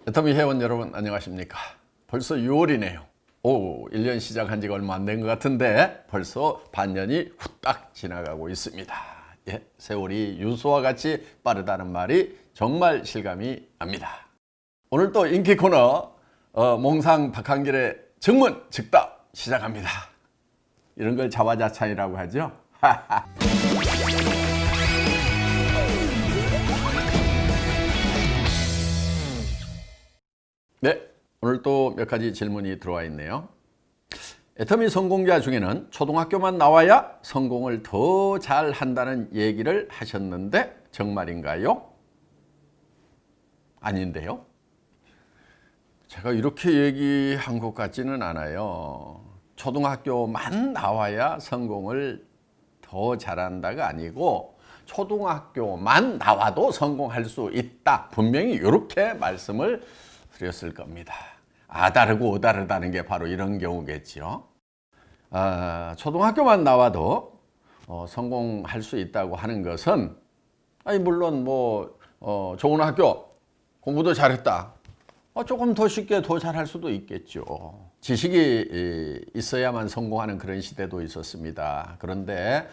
애터미 회원 여러분 안녕하십니까? 벌써 6월이네요. 오, 1년 시작한 지가 얼마 안 된 것 같은데 벌써 반년이 후딱 지나가고 있습니다. 예, 세월이 유수와 같이 빠르다는 말이 정말 실감이 납니다. 오늘 또 인기 코너 몽상 박한길의 정문 즉답 시작합니다. 이런 걸 자화자찬이라고 하죠. 네, 오늘 또 몇 가지 질문이 들어와 있네요. 애터미 성공자 중에는 초등학교만 나와야 성공을 더 잘한다는 얘기를 하셨는데 정말인가요? 아닌데요. 제가 이렇게 얘기한 것 같지는 않아요. 초등학교만 나와야 성공을 더 잘한다가 아니고 초등학교만 나와도 성공할 수 있다. 분명히 이렇게 말씀을 드렸을 겁니다. 아다르고 어다르다는 게 바로 이런 경우겠죠. 초등학교만 나와도 성공할 수 있다고 하는 것은 물론 좋은 학교 공부도 잘했다. 조금 더 쉽게 더 잘할 수도 있겠죠. 지식이 있어야만 성공하는 그런 시대도 있었습니다. 그런데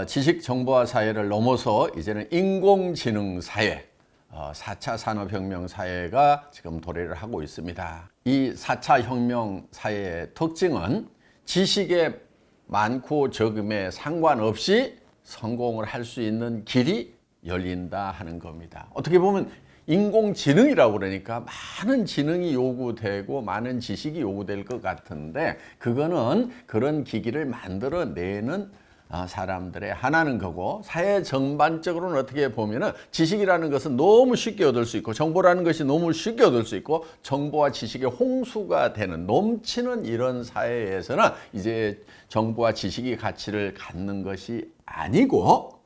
지식 정보화 사회를 넘어서 이제는 인공지능 사회, 4차 산업혁명 사회가 지금 도래를 하고 있습니다. 이 4차 혁명 사회의 특징은 지식의 많고 적음에 상관없이 성공을 할 수 있는 길이 열린다 하는 겁니다. 어떻게 보면 인공지능이라고 그러니까 많은 지능이 요구되고 많은 지식이 요구될 것 같은데 그거는 그런 기기를 만들어내는 사람들의 하나는 거고, 사회 전반적으로는 어떻게 보면은 지식이라는 것은 너무 쉽게 얻을 수 있고 정보라는 것이 너무 쉽게 얻을 수 있고 정보와 지식의 홍수가 되는 넘치는 이런 사회에서는 이제 정보와 지식이 가치를 갖는 것이 아니고,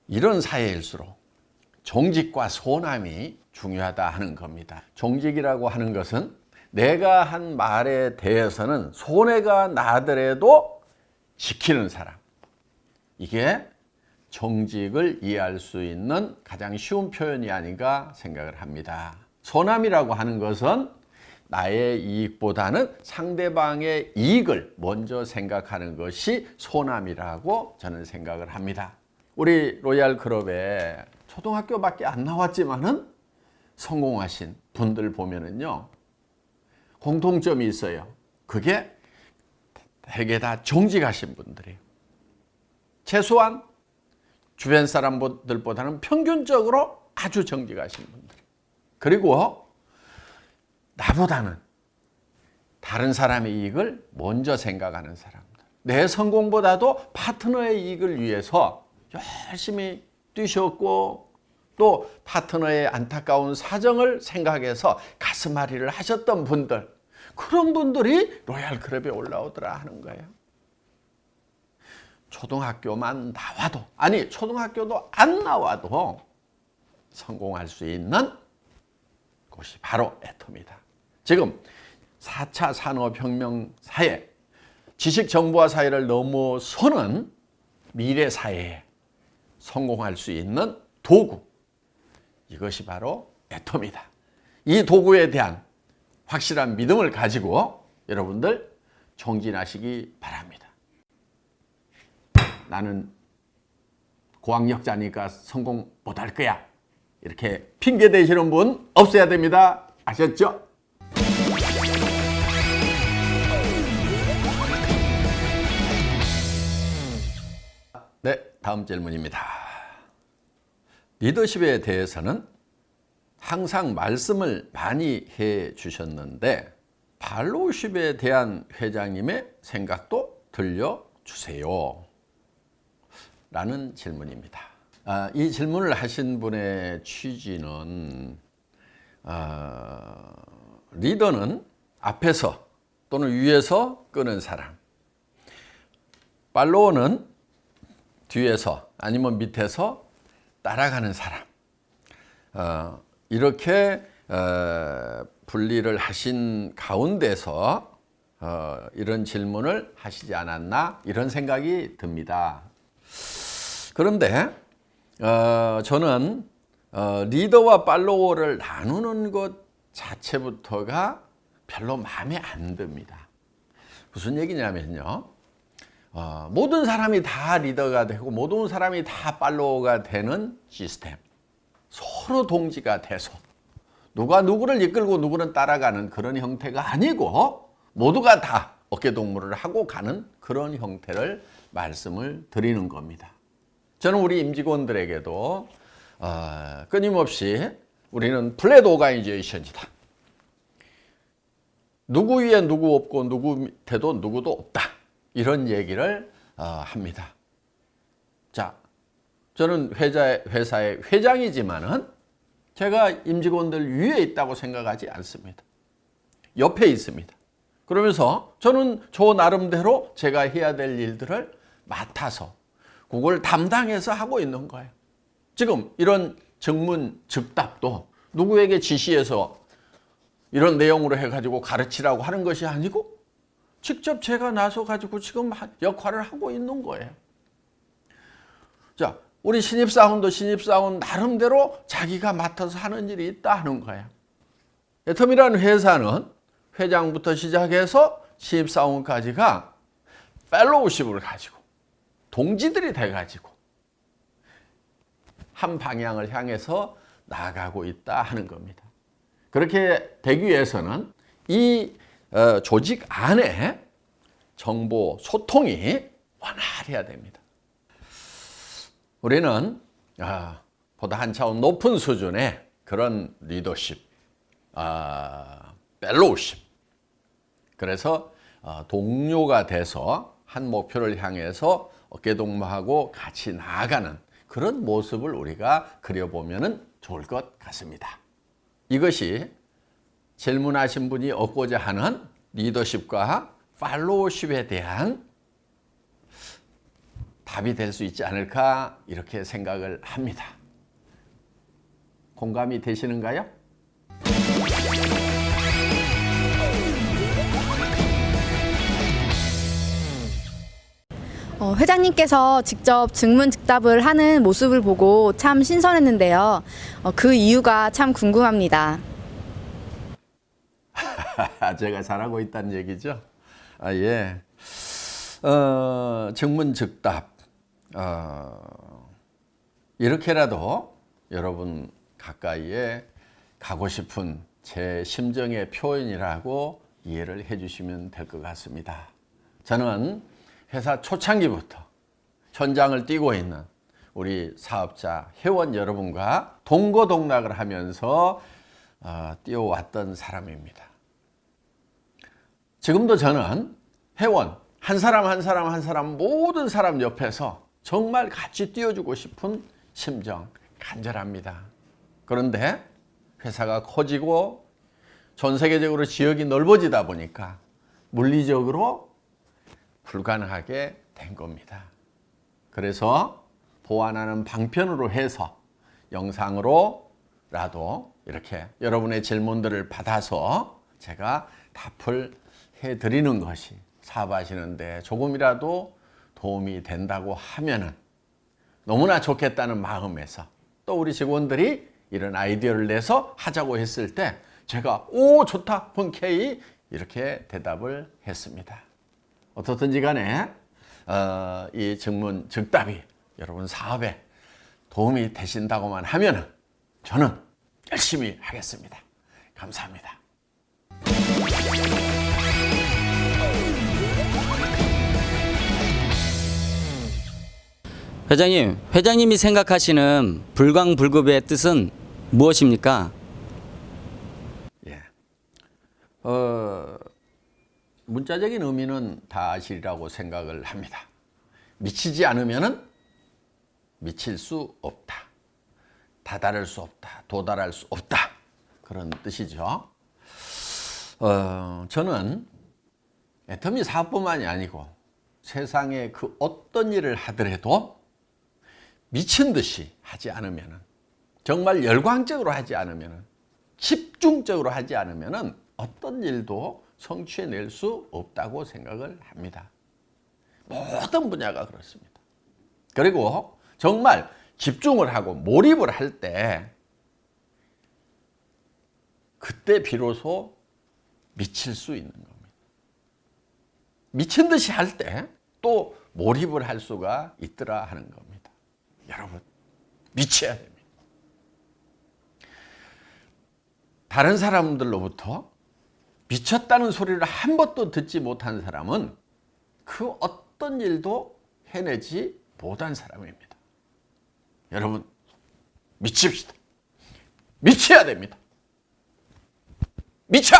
이런 사회일수록 정직과 소남이 중요하다 하는 겁니다. 정직이라고 하는 것은 내가 한 말에 대해서는 손해가 나더라도 지키는 사람. 이게 정직을 이해할 수 있는 가장 쉬운 표현이 아닌가 생각을 합니다. 소남이라고 하는 것은 나의 이익보다는 상대방의 이익을 먼저 생각하는 것이 소남이라고 저는 생각을 합니다. 우리 로얄 클럽에 초등학교밖에 안 나왔지만은 성공하신 분들 보면은요, 공통점이 있어요. 그게 되게 다 정직하신 분들이에요. 최소한 주변 사람들보다는 평균적으로 아주 정직하신 분들. 그리고 나보다는 다른 사람의 이익을 먼저 생각하는 사람들. 내 성공보다도 파트너의 이익을 위해서 열심히 뛰셨고 또 파트너의 안타까운 사정을 생각해서 가슴앓이를 하셨던 분들, 그런 분들이 로얄 클럽에 올라오더라 하는 거예요. 초등학교만 나와도, 아니 초등학교도 안 나와도 성공할 수 있는 곳이 바로 애터미다. 지금 4차 산업혁명 사회, 지식정보화 사회를 넘어서는 미래 사회에 성공할 수 있는 도구, 이것이 바로 애터미다. 이 도구에 대한 확실한 믿음을 가지고 여러분들 정진하시기 바랍니다. 나는 고학력자니까 성공 못할 거야, 이렇게 핑계 대시는 분 없어야 됩니다. 아셨죠? 네, 다음 질문입니다. 리더십에 대해서는 항상 말씀을 많이 해 주셨는데 팔로우십에 대한 회장님의 생각도 들려주세요 라는 질문입니다. 이 질문을 하신 분의 취지는 리더는 앞에서 또는 위에서 끄는 사람, 팔로워는 뒤에서 아니면 밑에서 따라가는 사람, 이렇게 분리를 하신 가운데서 이런 질문을 하시지 않았나 이런 생각이 듭니다. 그런데 저는 리더와 팔로워를 나누는 것 자체부터가 별로 마음에 안 듭니다. 무슨 얘기냐면요. 모든 사람이 다 리더가 되고 모든 사람이 다 팔로워가 되는 시스템. 서로 동지가 돼서 누가 누구를 이끌고 누구는 따라가는 그런 형태가 아니고 모두가 다 어깨동무를 하고 가는 그런 형태를 말씀을 드리는 겁니다. 저는 우리 임직원들에게도 끊임없이 우리는 플랫 오가니제이션이다. 누구 위에 누구 없고 누구 밑에도 누구도 없다. 이런 얘기를 합니다. 자, 저는 회사의 회장이지만은 제가 임직원들 위에 있다고 생각하지 않습니다. 옆에 있습니다. 그러면서 저는 저 나름대로 제가 해야 될 일들을 맡아서 그걸 담당해서 하고 있는 거예요. 지금 이런 증문즉답도 누구에게 지시해서 이런 내용으로 해가지고 가르치라고 하는 것이 아니고 직접 제가 나서가지고 지금 역할을 하고 있는 거예요. 자, 우리 신입사원도 신입사원 나름대로 자기가 맡아서 하는 일이 있다 하는 거예요. 애텀이라는 회사는 회장부터 시작해서 신입사원까지가 펠로우십을 가지고 동지들이 돼가지고 한 방향을 향해서 나아가고 있다 하는 겁니다. 그렇게 되기 위해서는 이 조직 안에 정보 소통이 원활해야 됩니다. 우리는 보다 한 차원 높은 수준의 그런 리더십, 펠로우십. 그래서 동료가 돼서 한 목표를 향해서 어깨동무하고 같이 나아가는 그런 모습을 우리가 그려보면 좋을 것 같습니다. 이것이 질문하신 분이 얻고자 하는 리더십과 팔로우십에 대한 답이 될 수 있지 않을까 이렇게 생각을 합니다. 공감이 되시는가요? 회장님께서 직접 증문즉답을 하는 모습을 보고 참 신선했는데요. 그 이유가 참 궁금합니다. 제가 잘하고 있다는 얘기죠? 예. 증문즉답. 이렇게라도 여러분 가까이에 가고 싶은 제 심정의 표현이라고 이해를 해 주시면 될 것 같습니다. 저는 회사 초창기부터 현장을 뛰고 있는 우리 사업자, 회원 여러분과 동거동락을 하면서 뛰어왔던 사람입니다. 지금도 저는 회원 한 사람 한 사람 한 사람 모든 사람 옆에서 정말 같이 뛰어주고 싶은 심정 간절합니다. 그런데 회사가 커지고 전 세계적으로 지역이 넓어지다 보니까 물리적으로 불가능하게 된 겁니다. 그래서 보완하는 방편으로 해서 영상으로라도 이렇게 여러분의 질문들을 받아서 제가 답을 해드리는 것이 사업하시는데 조금이라도 도움이 된다고 하면은 너무나 좋겠다는 마음에서 또 우리 직원들이 이런 아이디어를 내서 하자고 했을 때 제가 오 좋다 흔쾌히 이렇게 대답을 했습니다. 어떻든지 간에 이 증문즉답이 여러분 사업에 도움이 되신다고만 하면 저는 열심히 하겠습니다. 감사합니다. 회장님, 회장님이 생각하시는 불광불급의 뜻은 무엇입니까? 예. 문자적인 의미는 다 아시리라고 생각을 합니다. 미치지 않으면은 미칠 수 없다. 다다를 수 없다. 도달할 수 없다. 그런 뜻이죠. 저는 애터미 사업뿐만이 아니고 세상에 그 어떤 일을 하더라도 미친 듯이 하지 않으면은 정말 열광적으로 하지 않으면은 집중적으로 하지 않으면은 어떤 일도 성취해낼 수 없다고 생각을 합니다. 모든 분야가 그렇습니다. 그리고 정말 집중을 하고 몰입을 할 때 그때 비로소 미칠 수 있는 겁니다. 미친 듯이 할 때 또 몰입을 할 수가 있더라 하는 겁니다. 여러분, 미쳐야 됩니다. 다른 사람들로부터 미쳤다는 소리를 한 번도 듣지 못한 사람은 그 어떤 일도 해내지 못한 사람입니다. 여러분, 미칩시다. 미쳐야 됩니다. 미쳐!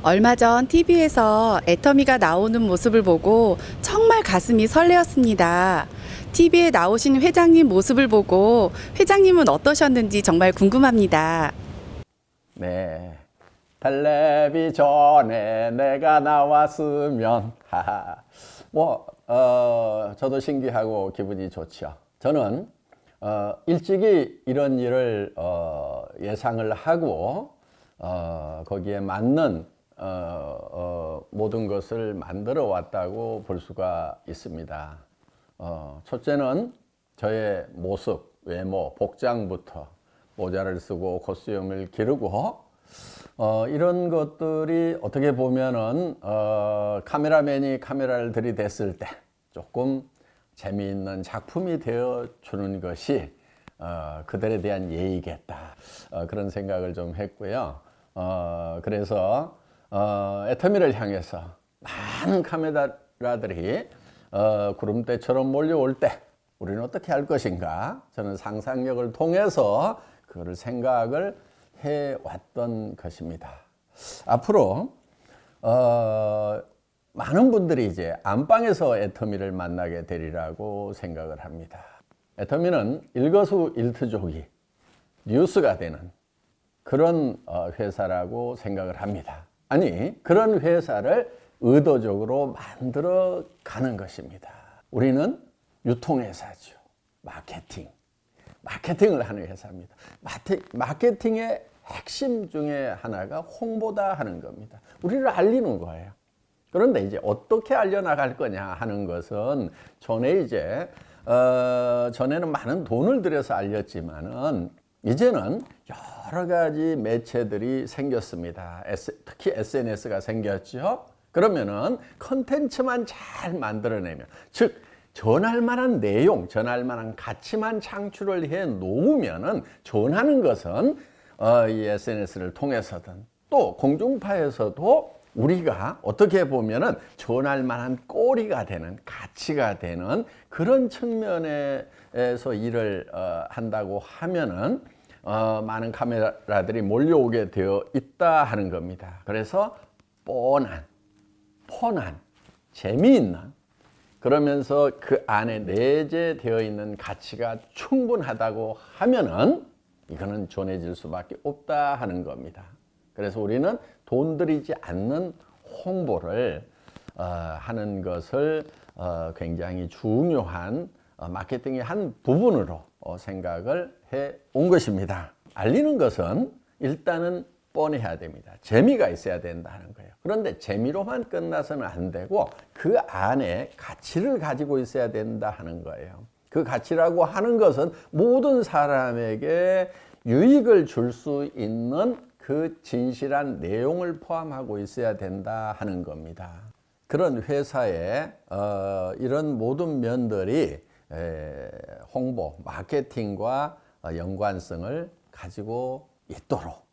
얼마 전 TV에서 애터미가 나오는 모습을 보고 정말 가슴이 설레었습니다. TV에 나오신 회장님 모습을 보고 회장님은 어떠셨는지 정말 궁금합니다. 네. 텔레비전에 내가 나왔으면 저도 신기하고 기분이 좋죠. 저는 일찍이 이런 일을 예상을 하고 거기에 맞는 모든 것을 만들어 왔다고 볼 수가 있습니다. 첫째는 저의 모습, 외모, 복장부터 모자를 쓰고 콧수염을 기르고 이런 것들이 어떻게 보면은 카메라맨이 카메라를 들이댔을 때 조금 재미있는 작품이 되어주는 것이 그들에 대한 예의겠다, 그런 생각을 좀 했고요. 그래서 애터미를 향해서 많은 카메라들이 구름대처럼 몰려올 때 우리는 어떻게 할 것인가, 저는 상상력을 통해서 그거를 생각을 해왔던 것입니다. 앞으로 많은 분들이 이제 안방에서 애터미를 만나게 되리라고 생각을 합니다. 애터미는 일거수일투족이 뉴스가 되는 그런 회사라고 생각을 합니다. 아니, 그런 회사를 의도적으로 만들어 가는 것입니다. 우리는 유통회사죠. 마케팅을 하는 회사입니다. 마케팅의 핵심 중에 하나가 홍보다 하는 겁니다. 우리를 알리는 거예요. 그런데 이제 어떻게 알려나갈 거냐 하는 것은 전에는 많은 돈을 들여서 알렸지만은 이제는 여러 가지 매체들이 생겼습니다. 특히 SNS가 생겼죠. 그러면은 컨텐츠만 잘 만들어내면, 즉 전할 만한 내용, 전할 만한 가치만 창출을 해 놓으면은 전하는 것은 이 SNS를 통해서든 또 공중파에서도 우리가 어떻게 보면은 전할 만한 꼬리가 되는, 가치가 되는 그런 측면에서 일을 한다고 하면은 많은 카메라들이 몰려오게 되어 있다 하는 겁니다. 그래서 뻔한, 재미있는, 그러면서 그 안에 내재되어 있는 가치가 충분하다고 하면은 이거는 전해질 수밖에 없다 하는 겁니다. 그래서 우리는 돈 들이지 않는 홍보를 하는 것을 굉장히 중요한 마케팅의 한 부분으로 생각을 해 온 것입니다. 알리는 것은 일단은 뻔해야 됩니다. 재미가 있어야 된다는 거예요. 그런데 재미로만 끝나서는 안 되고 그 안에 가치를 가지고 있어야 된다 하는 거예요. 그 가치라고 하는 것은 모든 사람에게 유익을 줄 수 있는 그 진실한 내용을 포함하고 있어야 된다 하는 겁니다. 그런 회사의 이런 모든 면들이 홍보, 마케팅과 연관성을 가지고 있도록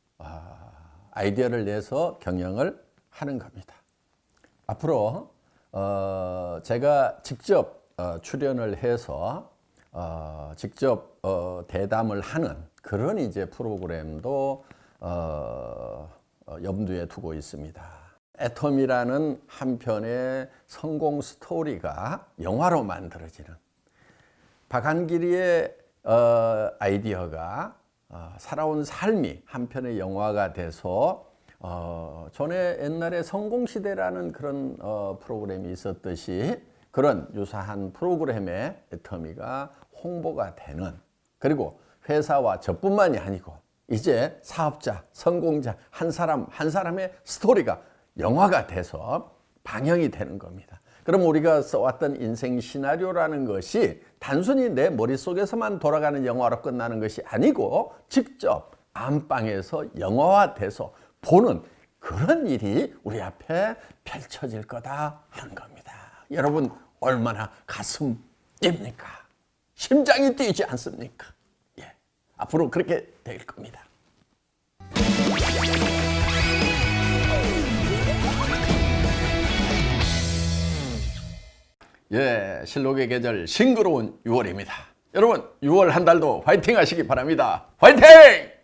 아이디어를 내서 경영을 하는 겁니다. 앞으로 제가 직접 출연을 해서 직접 대담을 하는 그런 이제 프로그램도 염두에 두고 있습니다. 애터미라는 한 편의 성공 스토리가 영화로 만들어지는, 박한길이의 아이디어가 살아온 삶이 한 편의 영화가 돼서 전에 옛날에 성공시대라는 그런 프로그램이 있었듯이 그런 유사한 프로그램에 애터미가 홍보가 되는, 그리고 회사와 저뿐만이 아니고 이제 사업자, 성공자 한 사람의 스토리가 영화가 돼서 방영이 되는 겁니다. 그럼 우리가 써왔던 인생 시나리오라는 것이 단순히 내 머릿속에서만 돌아가는 영화로 끝나는 것이 아니고 직접 안방에서 영화화돼서 보는 그런 일이 우리 앞에 펼쳐질 거다 하는 겁니다. 여러분 얼마나 가슴 뛰입니까? 심장이 뛰지 않습니까? 예, 앞으로 그렇게 될 겁니다. 예, 실록의 계절 싱그러운 6월입니다. 여러분 6월 한 달도 화이팅 하시기 바랍니다. 화이팅!